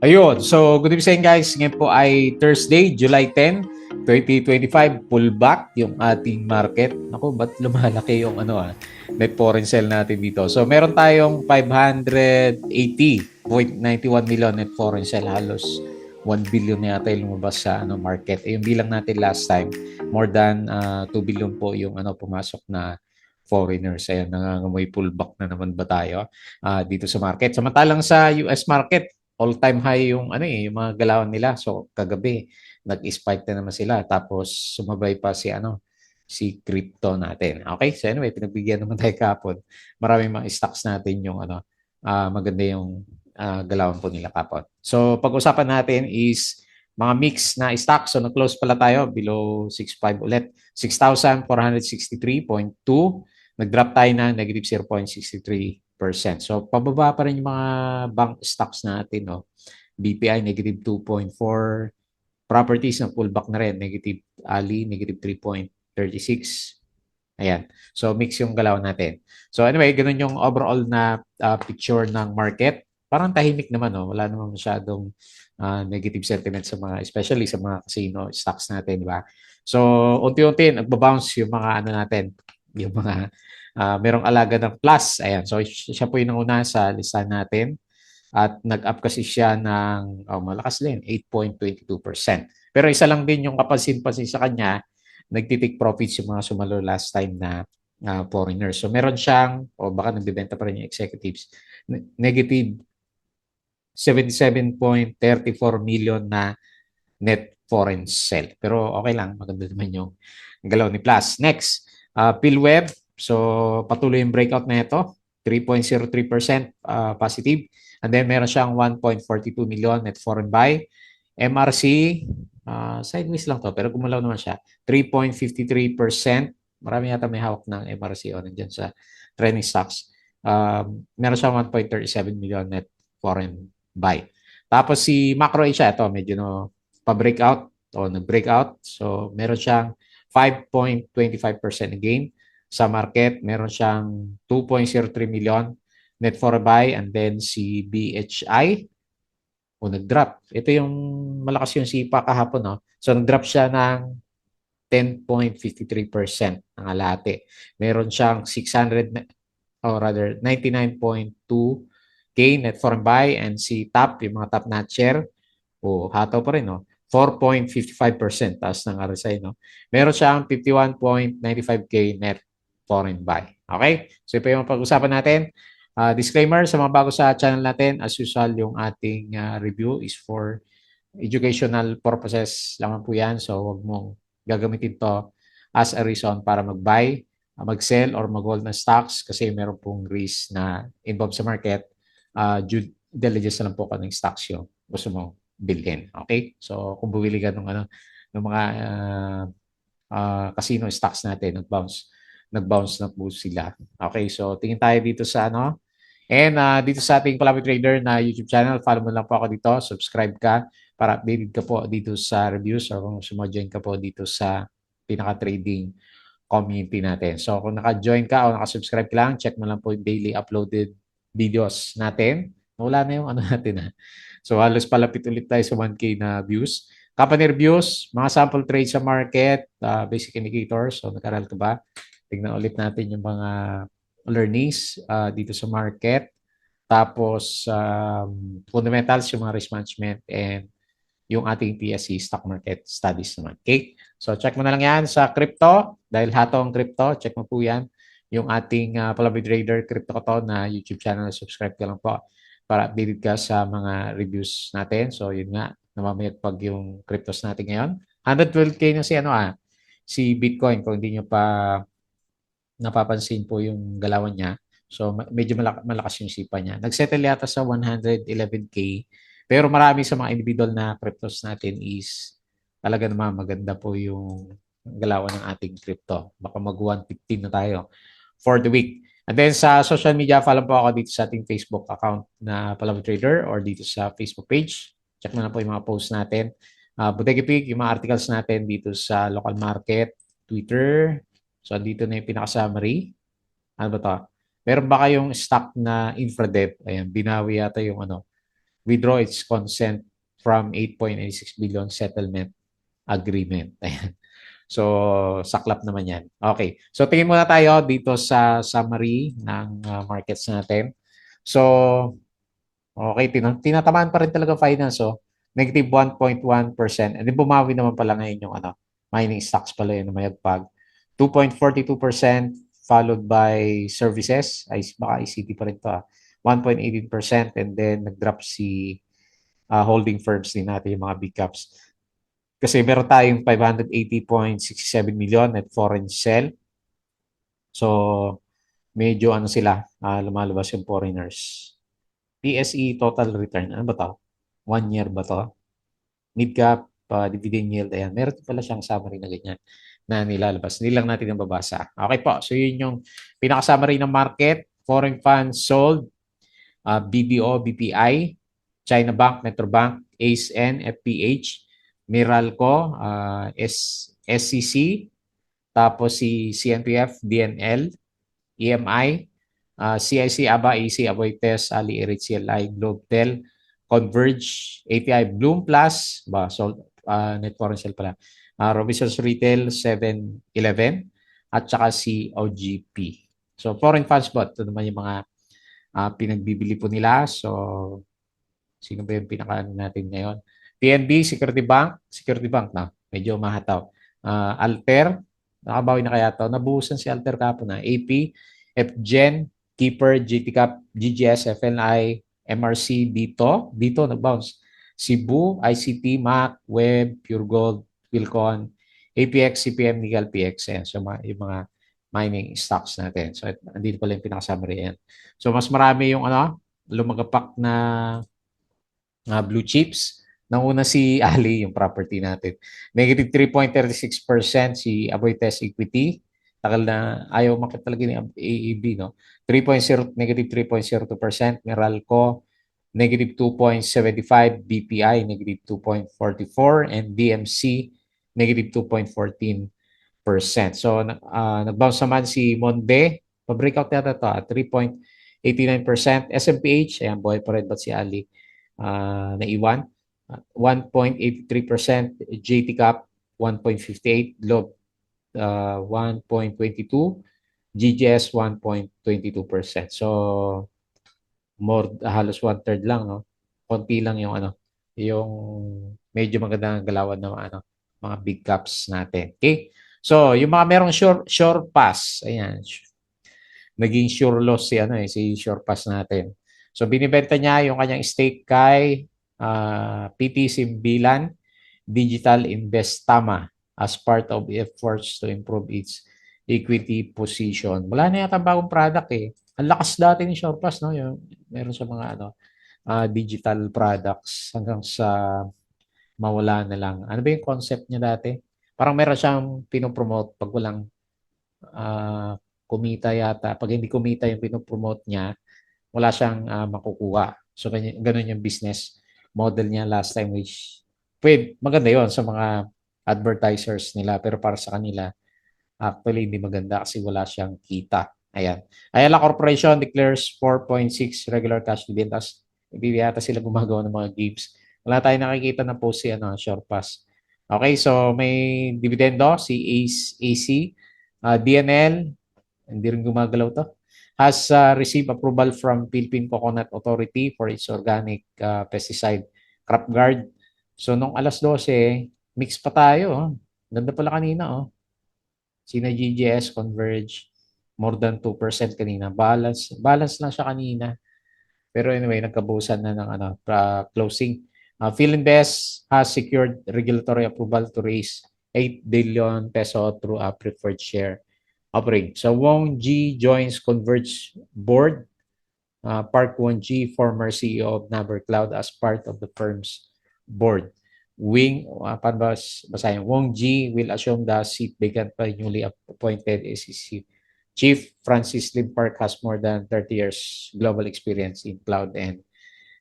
Ayun. So, good evening guys. Ngayon po ay Thursday, July 10, 2025. Pullback yung ating market. Naku, ba't lumalaki yung net foreign sale natin dito? So, meron tayong 580.91 million net foreign sale. Halos 1 billion na yata yung lumabas sa market. Yung bilang natin last time, more than 2 billion po yung pumasok na foreigners. Ayan, nangangamoy pullback na naman ba tayo dito sa market. Samantalang sa US market, all-time high yung yung mga galawan nila. So kagabi nag-spike na naman sila tapos sumabay pa si crypto natin. Okay? So anyway, pinagbigyan naman tayo kapon. Maraming mga stocks natin yung maganda yung galawan po nila kapon. So pag-usapan natin is mga mix na stocks. So na-close pala tayo below 6.5 ulit. 6,463.2. Nag-drop tayo na negative 0.63%. So, pababa pa rin yung mga bank stocks natin. No? BPI, negative 2.4. Properties na pullback na rin. Negative Ali, negative 3.36. Ayan. So, mix yung galaw natin. So, anyway, ganun yung overall na picture ng market. Parang tahimik naman. No? Wala naman masyadong negative sentiment sa mga, especially sa mga casino stocks natin. Di ba? So, unti-unti, nagbabounce yung mga natin. Yung mga merong alaga ng plus. Ayan. So, siya po yung nauna sa listahan natin. At nag-up kasi siya ng malakas din, 8.22%. Pero isa lang din yung kapansin-pansin sa kanya, nagtitake profits yung mga sumalo last time na foreigners. So meron siyang, o baka nagbibenta pa rin yung executives, negative 77.34 million na net foreign sale. Pero okay lang, maganda naman yung galaw ni Plus. Next, PhilWeb. So patuloy yung breakout na ito, 3.03% positive. And then meron siyang 1.42 million net foreign buy. MRC, sideways lang to, pero gumalaw naman siya. 3.53%. Marami yata may hawak ng MRC o nandiyan sa trending stocks. Meron siyang 1.37 million net foreign buy. Tapos si Macro Asia, ito medyo pa-breakout o nag-breakout. So meron siyang 5.25% gain sa market. Meron siyang 2.03 million net for buy, and then si BHI o nag-drop. Ito yung malakas yung sipa kahapon, no? So nag-drop siya ng 10.53% ng alate. Meron siyang 600 or rather 99.2 K net foreign buy, and si TAP, yung mga top notcher, hataw pa rin, no? 4.55% taas ng RSI, no? Meron siyang 51.95K net foreign buy. Okay? So ito yung pag-usapan natin. Disclaimer sa mga bago sa channel natin, as usual, yung ating review is for educational purposes lamang po yan. So huwag mong gagamitin to as a reason para mag-buy, mag-sell, or mag-hold na stocks kasi meron pong risk na involved sa market. Due diligence na lang po kung stocks yung gusto mo bilhin. Okay? So kung bumili ka ng mga casino stocks natin, nag-bounce na po sila. Okay? So tingin tayo dito sa And dito sa ating Palami Trader na YouTube channel, follow mo lang po ako dito, subscribe ka para updated ka po dito sa reviews or kung sumo-join ka po dito sa pinaka-trading community natin. So kung naka-join ka o naka-subscribe ka lang, check mo lang po yung daily uploaded videos natin. Wala na yung natin. So halos palapit ulit tayo sa 1K na views. Company reviews, mga sample trades sa market, basic indicators. So nag-aral ka ba? Tignan ulit natin yung mga learnings dito sa market. Tapos fundamentals, yung mga risk management, and yung ating PSC stock market studies naman. Okay? So check mo na lang yan sa crypto. Dahil hato ang crypto, check mo po yan. Yung ating Palabay Trader Crypto ko na YouTube channel, subscribe ka lang po para updated ka sa mga reviews natin. So yun nga, namamayat pag yung cryptos natin ngayon. 112K na si Bitcoin kung hindi nyo pa napapansin po yung galawan niya. So medyo malakas yung sipa niya. Nagsettle yata sa 111K. Pero marami sa mga individual na cryptos natin is talaga naman maganda po yung galawan ng ating crypto. Baka mag 115 na tayo for the week. And then sa social media, follow po ako dito sa ating Facebook account na Palawan Trader or dito sa Facebook page. Check mo na po yung mga posts natin. Bodega Pig, yung mga articles natin dito sa local market, Twitter. So dito na yung pinaka-summary. Ano ba to? Meron ba kayong stock na infradebt? Ayan, binawi yata yung withdraw its consent from 8.86 billion settlement agreement. Ayan. So, saklap naman yan. Okay. So, tingin muna tayo dito sa summary ng markets natin. So, okay. Tinatamaan pa rin talaga finance. So, negative 1.1%. And then bumawi naman pala ngayon yung mining stocks pala yun na mayagpag. 2.42% followed by services. Ay, baka ICT pa rin to. 1.18% and then nag-drop si holding firms din natin, yung mga big caps. Kasi meron tayong 580.67 million at foreign sell. So, medyo sila, lumalabas yung foreigners. PSE total return, ano ba to? 1 year ba to? Mid-cap, dividend yield, ayan. Meron pala siyang summary na ganyan na nilalabas. Hindi lang natin yung babasa. Okay po, so yun yung pinaka-summary ng market. Foreign funds sold, BBO, BPI, China Bank, Metrobank, ACE-N, FPH, Meralco, SCC, tapos si CNPF, DNL, EMI, CIC, ABA, AC, Aboites, Ali, Erit, CLI, Globetel, Converge, API, Bloom Plus, sold, net foreign sale pala, Robinsons Retail, 7-Eleven, at saka si OGP. So, foreign funds bot, ito naman yung mga pinagbibili po nila. So, sino ba yung pinaka natin ngayon? PNB, Security Bank na, medyo mahataw. Alter, nakabawi na kaya to. Nabuhusan si Alter kapon na. AP, FGen, Keeper, GTCAP, GGS, FNI, MRC, Dito nag-bounce. Cebu, ICT, MAC, Web, Pure Gold, Wilcon, APX, CPM, Nickel, PXN. So, yung mga mining stocks natin. So, andito pala yung pinaka-summary yan. So, mas marami yung lumagapak na blue chips. Nanguna si Ali, yung property natin. Negative 3.36% si Aboites Equity. Tagal na ayaw makita talaga ni AEB, no? 3.0, negative 3.02%. Meralco, negative 2.75%. BPI, negative 2.44%. And DMC, negative 2.14%. So, nag-bounce naman si Monde. Pa-breakout yata ito, 3.89%. SMPH, ayan, buhay pa rin ba't si Ali? Naiwan. 1.83%, JT Cap 1.58, Globe 1.22, GGS 1.22%. So more halos 1/3 lang, no. Konti lang yung yung medyo magandang galawan ng mga big caps natin. Okay? So, yung mga merong sure pass, ayan. Naging sure loss si sure pass natin. So binibenta niya yung kanyang stake kay PT Simbilan Digital Investama as part of efforts to improve its equity position. Wala na yata bagong product eh. Ang lakas dati ni Shorepass, no? Yung, meron sa mga digital products hanggang sa mawala na lang. Ano ba yung concept niya dati? Parang meron siyang pinopromote pag walang kumita yata. Pag hindi kumita yung pinopromote niya, wala siyang makukuha. So, ganun yung business model niya last time, which maganda yon sa mga advertisers nila. Pero para sa kanila, actually, hindi maganda kasi wala siyang kita. Ayan. Ayala Corporation declares 4.6 regular cash dividend. Tapos, hindi yata sila gumagawa ng mga games. Wala tayong nakikita na post si Short Pass. Okay, so may dividendo si AC, DNL, hindi rin gumagalaw to, has received approval from Philippine Coconut Authority for its organic pesticide crop guard. So nung alas 12, mix pa tayo. Oh. Ganda pala kanina. Oh. Sina GGS, Converge, more than 2% kanina. Balance lang siya kanina. Pero anyway, nagkabusan na ng closing. Philinvest has secured regulatory approval to raise 8 billion peso through a preferred share offering. So Wong Ji joins Converge board. Park Won Ji, former CEO of Naver Cloud, as part of the firm's board. Basahin, Wong Ji will assume the seat vacant by newly appointed SEC Chief. Francis Lim Park has more than 30 years global experience in cloud and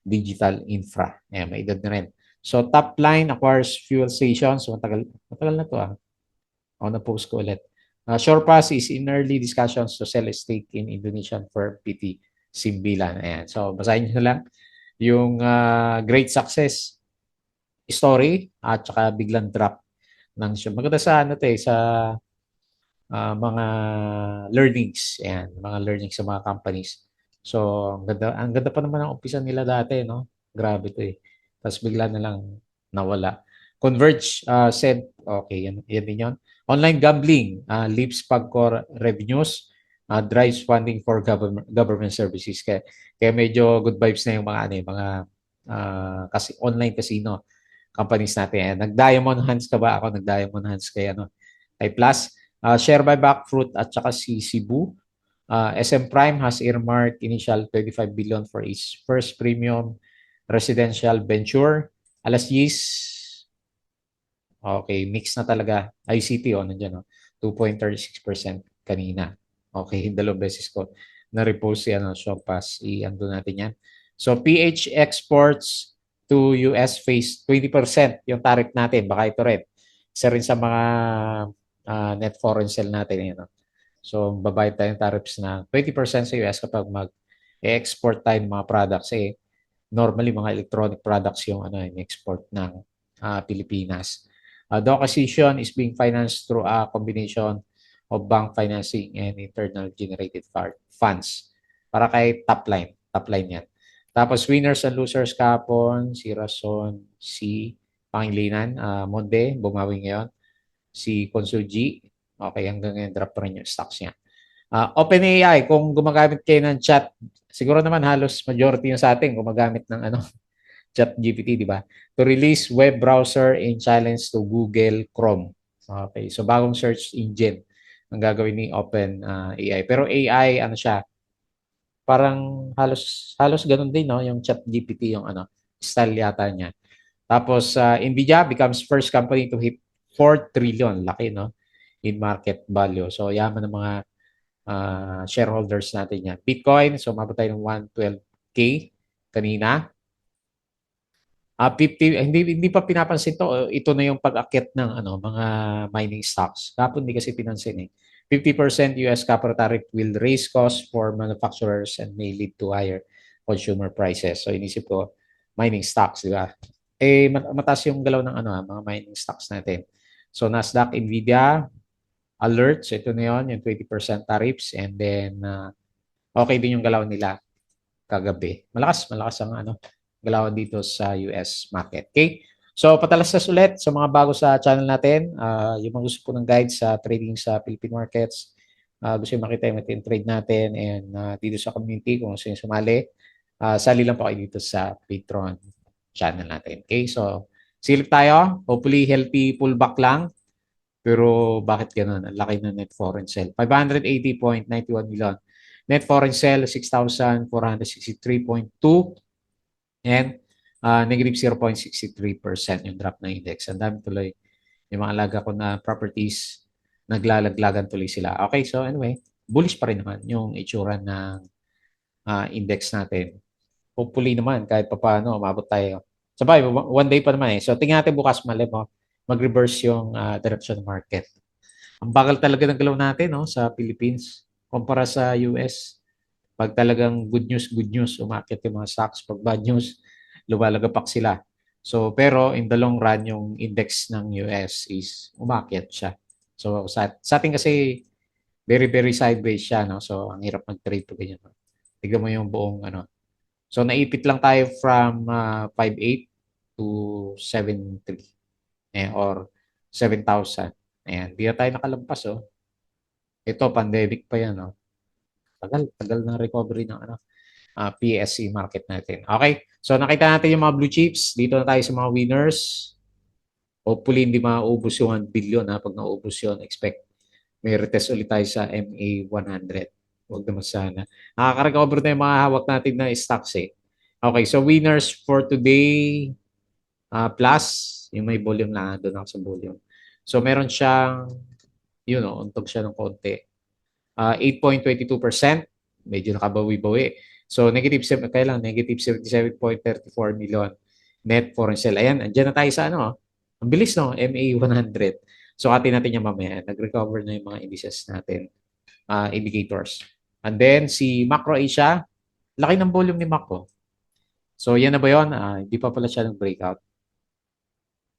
digital infra. Ayan, may edad na rin. So, Top Line acquires fuel stations. So, matagal na to Ako na-post ko ulit. Shorepass is in early discussions to sell a stake in Indonesian firm PT Simbilan. Ayan. So, basahin nyo lang yung great success story at saka biglang drop ng siya. Maganda sa ano 'to, sa mga learnings, ayan, mga learnings sa mga companies. So, ang ganda pa naman ng umpisa nila dati, no? Grabe 'to, eh. Tapos bigla na lang nawala. Converge said, okay, yan din yun. Online gambling leaps PAGCOR revenues, drives funding for government services. Kaya medyo good vibes na yung mga ano, mga kasi online casino companies natin. Ayan. Nag-diamond hands ka ba? Ako nag-diamond hands kay ano, kay Plus. Share buyback fruit at saka si Cebu. SM Prime has earmarked initial 25 billion for its first premium residential venture. Alas Yis, okay, mix na talaga. ICT, nandiyan, 2.36% kanina. Okay, dalawang beses ko na-repost si Showpass. I-ando natin yan. So, PH exports to US face 20% yung tariff natin. Baka ito rin. Isa rin sa mga net foreign sale natin. So, babayad tayong tariffs na 20% sa US kapag mag-export tayo ng mga products. Normally, mga electronic products yung export ng Pilipinas. The acquisition is being financed through a combination of bank financing and internal generated funds. Para kay top line yan. Tapos winners and losers kahapon, si Rason, si Pangilinan, Monde, bumawi ngayon. Si Consuji, okay, hanggang ngayon drop pa rin yung stocks niya. OpenAI, kung gumagamit kayo ng chat, siguro naman halos majority yung sa atin gumagamit ng chat GPT, di ba? To release web browser in challenge to Google Chrome. Okay, so bagong search engine ang gagawin ni OpenAI. Pero AI, ano siya, parang halos halos ganun din, no? Yung chat GPT, yung style yata niya. Tapos, Nvidia becomes first company to hit 4 trillion. Laki, no? In market value. So, yaman ng mga shareholders natin yan. Bitcoin, so mabot tayo ng 112K kanina. 50, hindi pa pinapansin to. Ito na yung pag-akyat ng mga mining stocks. Kapon hindi kasi pinansin, eh. 50% US copper tariff will raise costs for manufacturers and may lead to higher consumer prices. So inisip ko, mining stocks, di ba? Mataas yung galaw ng mga mining stocks natin. So Nasdaq, Nvidia, alerts, ito na yun, yung 20% tariffs, and then okay din yung galaw nila kagabi. Malakas ang galawan dito sa US market. Okay? So, patalastas ulit sa mga bago sa channel natin. Yung mga gusto po ng guide sa trading sa Philippine markets, gusto yung makita yung trade natin, and dito sa community, kung gusto yung sumali, sali lang po kayo dito sa Patreon channel natin. Okay? So, silip tayo. Hopefully, healthy pullback lang. Pero bakit ganun? Ang laki ng net foreign sale. 580.91 million. Net foreign sale, 6,463.2 and negative 0.63% yung drop ng index. Ang dami tuloy yung mga alaga ko na properties, naglalaglagan tuloy sila. Okay, so anyway, bullish pa rin naman yung itsura ng index natin. Hopefully naman, kahit pa paano, umabot tayo. Sabay, one day pa naman, eh. So, tingnan natin bukas, mag-reverse yung direction ng market. Ang bagal talaga ng galaw natin, no, sa Philippines kumpara sa US. Pag talagang good news, umakyat yung mga stocks. Pag bad news, lumalagapak sila. So, pero in the long run, yung index ng US is umakyat siya. So, sa atin kasi, very, very sideways siya, no? So, ang hirap mag-trade to ganyan. Tignan mo yung buong, So, naipit lang tayo from 5.8 to 7.3 or 7,000. Ayan, di na tayo nakalampas, oh. Ito, pandemic pa yan, oh. Tagal ng recovery ng PSE market natin. Okay, so nakita natin yung mga blue chips. Dito na tayo sa mga winners. Hopefully, hindi maubos yung 1 billion. Pag naubos yun, expect may retest ulit tayo sa MA100. Huwag naman sana. Nakaka-recover na yung mga hawak natin na stocks, eh. Okay, so winners for today, plus, yung may volume lang, doon ako sa volume. So, meron siyang, untog siya ng konti. 8.22%, medyo nakabawi-bawi. So, negative 77.34 million net foreign sale. Ayan, andyan na tayo sa ang bilis, no? MA100. So, atin natin yung mamaya. Nag-recover na yung mga indices natin, indicators. And then, si Macro Asia, laki ng volume ni Macro. So, yan na ba yun? Hindi pa pala siya nag-breakout.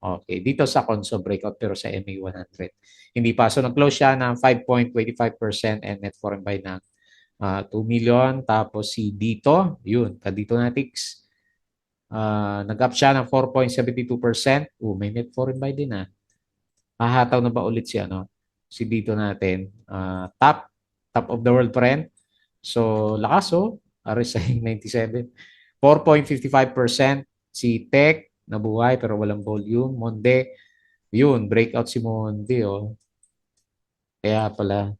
Okay. Dito sa Conso breakout pero sa MA100. Hindi pa. So, nag-close siya ng 5.25% and net foreign buy ng 2 million. Tapos si dito, yun, kadito na ticks. Nag-up siya ng 4.72%. May net foreign buy din Hahataw na ba ulit si si dito natin. Top of the world pa rin. So, lakas RSI 97. 4.55% si Tech nabuhay pero walang volume. Monde, yun, breakout si Monde Kaya pala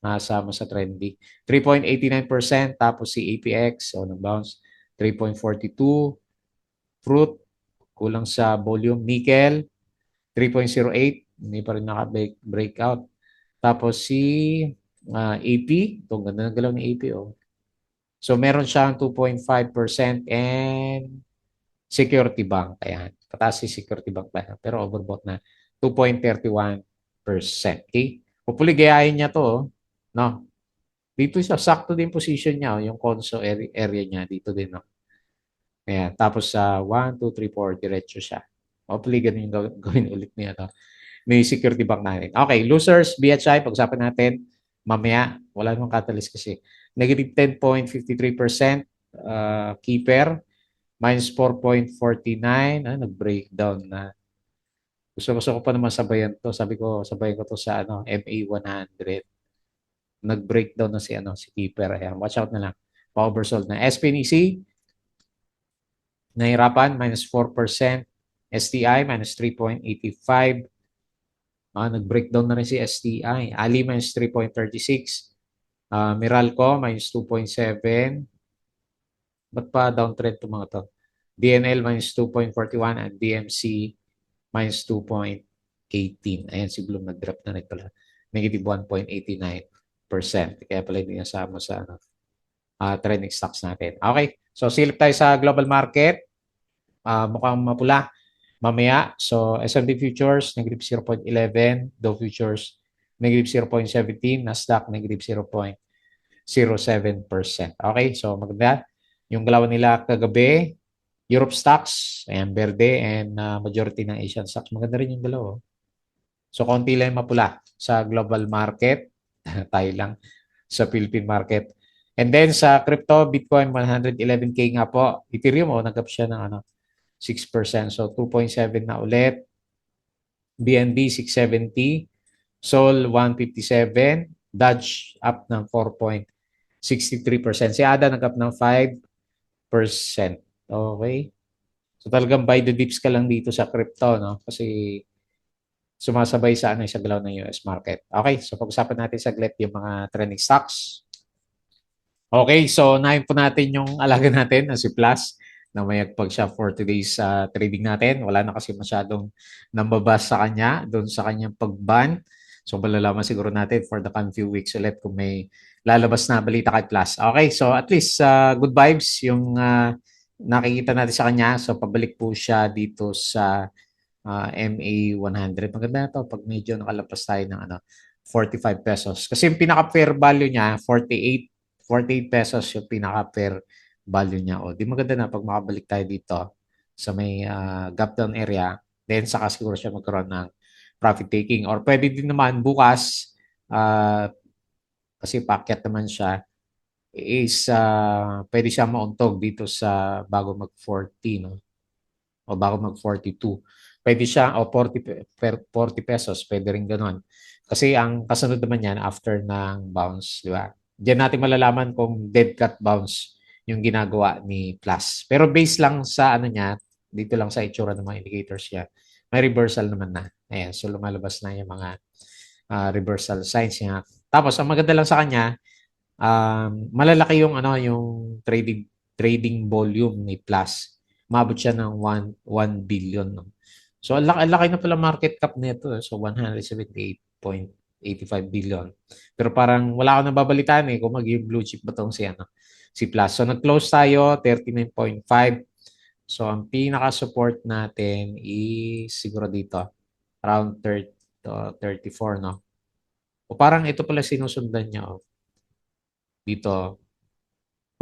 nasama sa trendy. 3.89% tapos si APX nag-bounce 3.42. Fruit kulang sa volume. Nickel 3.08 hindi pa rin naka-breakout. Tapos si AP, itong ganda ng galaw ni AP So meron siyang 2.5% and Security Bank. Ayan. Pataas si Security Bank pa. Pero overbought na 2.31%. Okay? Hopefully gayahin niya to. No? Dito siya. Sakto din position niya. Yung Conso area niya. Dito din. No? Ayan. Tapos sa 1, 2, 3, 4. Diretso siya. Hopefully ganun yung gawin ulit niya. May Security Bank natin. Okay. Losers, BHI. Pag-usapan natin. Mamaya. Wala namang catalyst kasi. Negative 10.53%. Keeper. Minus 4.49. Nag-breakdown na. Gusto ko pa naman sabayan to. Sabi ko, sabayan ko to sa MA100. Nag-breakdown na si Keeper. Ayan, watch out na lang. Pa-oversold na. SPNEC, nahirapan, minus 4%. STI, minus 3.85. Nag-breakdown na rin si STI. Ali, minus 3.36. Meralco, minus 2.7. Ba't pa downtrend to mga to? DNL, minus 2.41 and DMC, minus 2.18. Ayan, si Bloom nag-drop na rin pala. Negative 1.89%. Kaya pala hindi nasama sa trending stocks natin. Okay, so silip tayo sa global market. Mukhang mapula mamaya. So S&P Futures, negative 0.11. Dow Futures, negative 0.17. Nasdaq, negative 0.07%. Okay, so maganda. Yung galawan nila kagabi, Europe stocks, ayan, berde, and majority ng Asian stocks. Maganda rin yung dalawa. So, konti lang mapula sa global market. Tayo lang sa Philippine market. And then sa crypto, Bitcoin 111K nga po. Ethereum, nag-up siya ng 6%. So, 2.7 na ulit. BNB 670. Sol 157. Dodge up ng 4.63%. Si ADA nag-up ng 5%. Okay. So talagang buy the dips ka lang dito sa crypto, no? Kasi sumasabay sa galaw ng US market. Okay, so pag-usapan natin saglit yung mga trending stocks. Okay, so nahin po natin yung alaga natin na si Plus na mayagpag siya for today's trading natin. Wala na kasi masyadong nambabas sa kanya doon sa kanyang pag-ban. So malalaman siguro natin for the coming few weeks ulit kung may lalabas na balita kay Plus. Okay, so at least good vibes yung nakikita natin sa kanya. So pabalik po siya dito sa MA100. Maganda na to pag medyo nakalabas tayo ng 45 pesos. Kasi yung pinaka-fair value niya, 48 pesos yung pinaka-fair value niya. Di maganda na pag makabalik tayo dito sa may gap down area, then saka siguro siya magkaroon ng profit taking. Or pwede din naman bukas, kasi packet naman siya, is pwede siya mauntog dito sa bago mag-40, no? O bago mag-42. Pwede siya, 40 pesos, pwede rin ganun. Kasi ang kasunod naman yan after ng bounce, di ba? Diyan natin malalaman kung dead cut bounce yung ginagawa ni Plus. Pero based lang sa niya, dito lang sa itsura ng mga indicators niya, may reversal naman na. Ayan, so lumalabas na yung mga reversal signs niya. Tapos, ang maganda lang sa kanya, malalaki yung yung trading volume ni Plus. Umabot siya ng 1 billion. No? So, ang laki na pala market cap nito. So, 178.85 billion. Pero parang wala akong nababalitaan kung maging blue chip ba itong si Plus. So, nag-close tayo, 39.5. So, ang pinaka-support natin is siguro dito, around 30 to 34, no? O parang ito pala sinusundan niya, dito.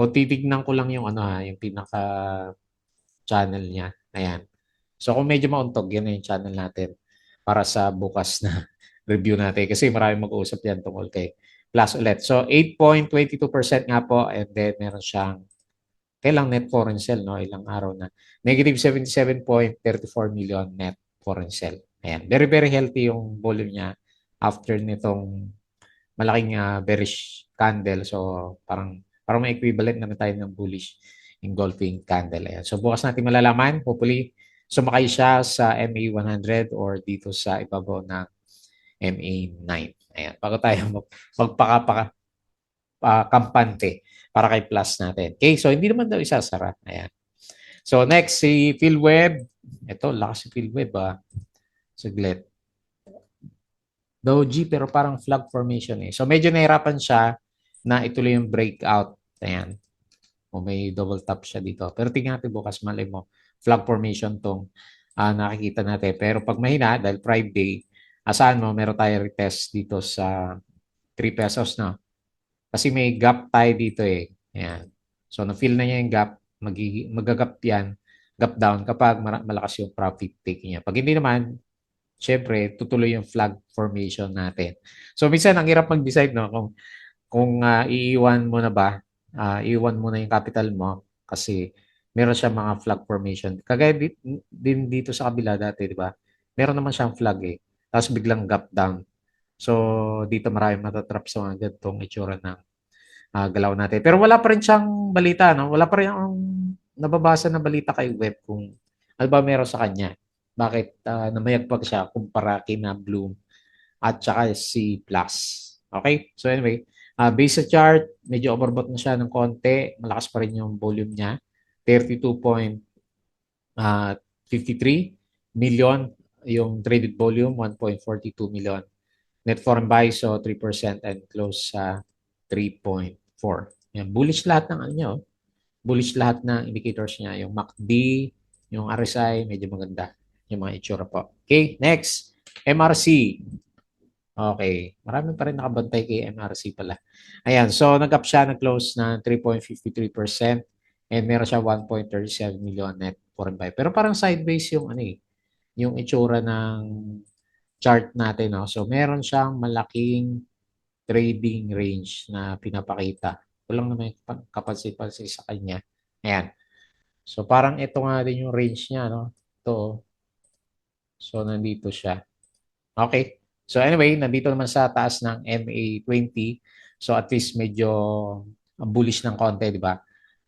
Kung titignan ko lang yung ano ha, yung pinaka channel niya. Ayan. So kung medyo mauntog, yan na yung channel natin para sa bukas na review natin. Kasi maraming mag-uusap yan tungkol kay Plus ulit. So 8.22% nga po and then meron siyang kailang net foreign sale, no? Ilang araw na. Negative 77.34 million net foreign sale. Ayan. Very, very healthy yung volume niya after nitong malaking bearish candle. So, parang may equivalent naman tayo ng bullish engulfing candle. Ayan. So, bukas natin malalaman. Hopefully, sumakay siya sa MA100 or dito sa ibabaw ng MA9. Ayan. Bago tayo magpaka kampante para kay plus natin. Okay, so hindi naman daw isasara. Ayan. So next, si PhilWeb. Ito, lakas si PhilWeb Saglit. Doji pero parang flag formation eh. So medyo nahirapan siya na ituloy yung breakout. Ayan. O may double top siya dito. Pero tingnan natin bukas, malay mo, flag formation tong nakikita natin. Pero pag mahina, dahil Friday, asahan mo, meron tayo retest dito sa 3 pesos na. Kasi may gap tayo dito eh. Ayan. So, na-fill na niya yung gap, magagap yan, gap down kapag malakas yung profit taking niya. Pag hindi naman, syempre, tutuloy yung flag formation natin. So, minsan, ang hirap mag-decide, no? Kung iiwan mo na ba, iiwan mo na yung capital mo kasi meron siya mga flag formation. Kagaya din dito sa kabila dati, di ba? Meron naman siyang flag eh. Tapos biglang gap down. So, dito maraming matatrap sa mga ganitong itsura ng galaw natin. Pero wala pa rin siyang balita, no? Wala pa rin ang nababasa na balita kay Web kung ano ba meron sa kanya. Bakit namayagpag siya kumpara kina Bloom at saka si Plus. Okay? So anyway, base sa chart, medyo overbought na siya ng konti. Malakas pa rin yung volume niya. 32.53 million yung traded volume, 1.42 million. Net foreign buy, so 3% and close sa 3.4. Yan, bullish lahat ng ano niya. Bullish lahat ng indicators niya. Yung MACD, yung RSI, medyo maganda. Yung mga itsura po. Okay, next. MRC. Okay. Marami pa rin nakabantay kay MRC pala. Ayan. So, nag-up siya, nag-close na 3.53% and meron siya 1.37 million net foreign buy. Pero parang sideways yung ano eh, yung itsura ng chart natin. No? So, meron siyang malaking trading range na pinapakita. Walang naman kapansin-pansin sa kanya. Ayan. So, parang ito nga din yung range niya. No? Ito. So, nandito siya. Okay. So anyway, nandito naman sa taas ng MA20. So at least medyo bullish ng konti, di ba?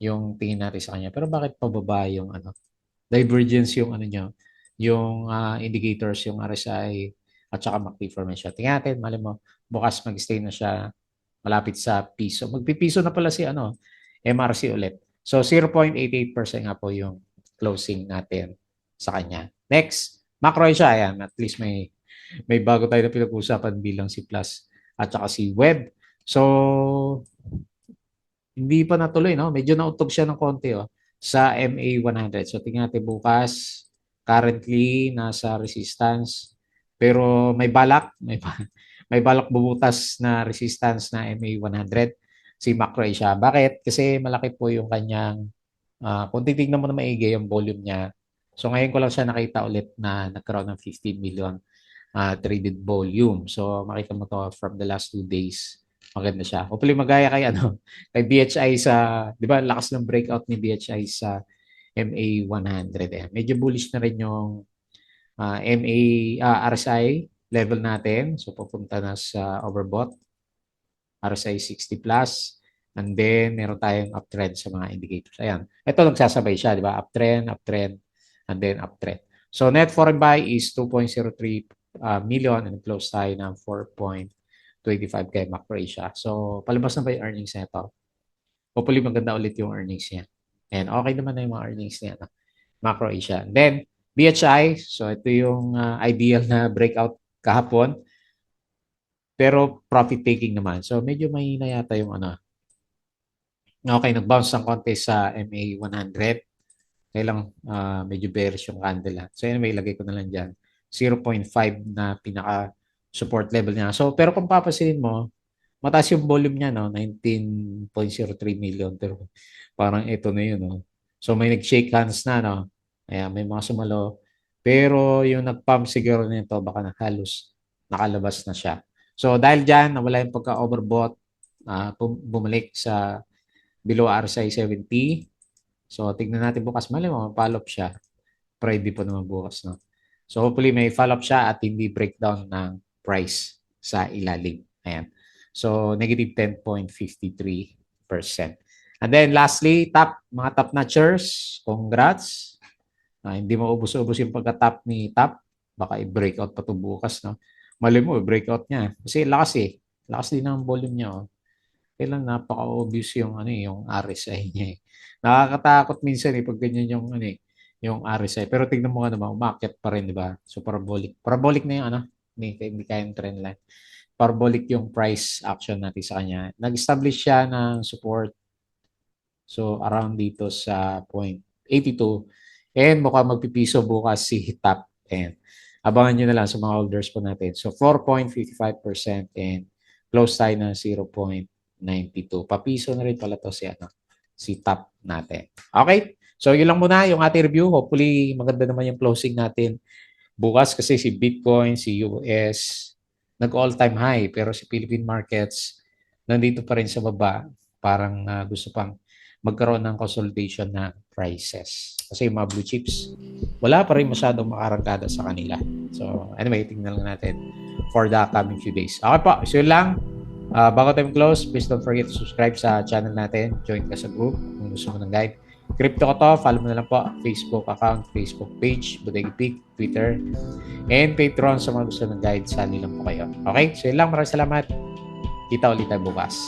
Yung tingin natin sa kanya. Pero bakit pababa yung ano? Divergence yung ano nyo, yung indicators, yung RSI at saka MACD formation. Tingnan natin, mali mo, bukas mag-stay na siya malapit sa piso. Magpipiso na pala si ano, MRC ulit. So 0.88% nga po yung closing natin sa kanya. Next, macro siya. Ayan, at least may bago tayo na pinag-uusapan bilang si Plus at saka si Web. So, hindi pa natuloy, no? Medyo nautog siya ng konti, sa MA100. So, tingnan natin bukas. Currently, nasa resistance. Pero may balak bubutas na resistance na MA100 si Macro Asia. Bakit? Kasi malaki po yung kanyang, kung titignan mo na maigi yung volume niya. So, ngayon ko lang siya nakita ulit na nagkaroon ng 15 million traded volume. So, makita mo to from the last 2 days. Maganda siya. Hopefully magaya kay ano, kay BHI sa, 'di ba, lakas ng breakout ni BHI sa MA100 eh. Medyo bullish na rin yung RSI level natin. So, pupunta na sa overbought. RSI 60 plus. And then, meron tayong uptrend sa mga indicators. Ayan. Ito, nagsasabay siya, di ba? Uptrend, uptrend, and then uptrend. So, net foreign buy is 2.03 million and close tayo ng 4.25 kay Macro Asia. So, palabas na ba yung earnings na ito? Hopefully, maganda ulit yung earnings niya. And okay naman na yung mga earnings niya. No? Macro Asia. Then, BHI. So, ito yung ideal na breakout kahapon. Pero profit taking naman. So, medyo mahina yata yung ano. Okay, nag-bounce ng konti sa MA100. Kaya lang medyo bearish yung candle. So anyway, ilagay ko na lang dyan. 0.5 na pinaka support level niya. So pero kung papansinin mo, mataas yung volume niya, no? 19.03 million. Pero parang ito na yun, no? So may nag-shake hands na, no? Ayan, may mga sumalo. Pero yung nag-pump siguro nito, baka halos nakalabas na siya. So dahil dyan, nawala yung pagka-overbought, bumalik sa below RSI 70. So tignan natin bukas, mali mo, follow-up siya. Friday po naman bukas, no? So hopefully may follow-up siya at hindi breakdown ng price sa ilalim. Ayan. So negative 10.53%. And then lastly, mga top notchers, congrats. Hindi mo ubos-ubos yung pagka-top ni top. Baka i-breakout pa ito bukas, no? Mali mo, i-breakout niya. Kasi lakas eh. Lakas din ang volume niya, oh. Kailan napaka-obvious yung yung RSI niya eh. Nakakatakot minsan eh pag ganyan yung yung RSI. Pero tignan mo nga naman, umakyat pa rin, di ba? So parabolic. Parabolic na yung hindi kayang trend line. Parabolic yung price action natin sa kanya. Nag-establish siya ng support. So around dito sa 0.82. And mukhang magpipiso bukas si top end. Abangan nyo na lang sa mga holders po natin. So 4.55% and close tayo na 0.92. Papiso na rin pala to si top natin. Okay? So yun lang muna yung ating review. Hopefully maganda naman yung closing natin bukas kasi si Bitcoin, si US nag-all-time high pero si Philippine markets nandito pa rin sa baba. Parang gusto pang magkaroon ng consolidation na prices. Kasi yung mga blue chips, wala pa rin masyadong makarangkada sa kanila. So anyway, tingnan lang natin for the coming few days. Okay po, so yun lang. Bago tayo close, please don't forget to subscribe sa channel natin. Join ka sa group kung gusto mo ng guide. Crypto ko to, follow mo na lang po Facebook account, Facebook page, Bodega Peak, Twitter, and Patreon sa mga gusto ng guide. Sali lang po kayo. Okay? So yun lang. Maraming salamat. Kita ulit tayo bukas.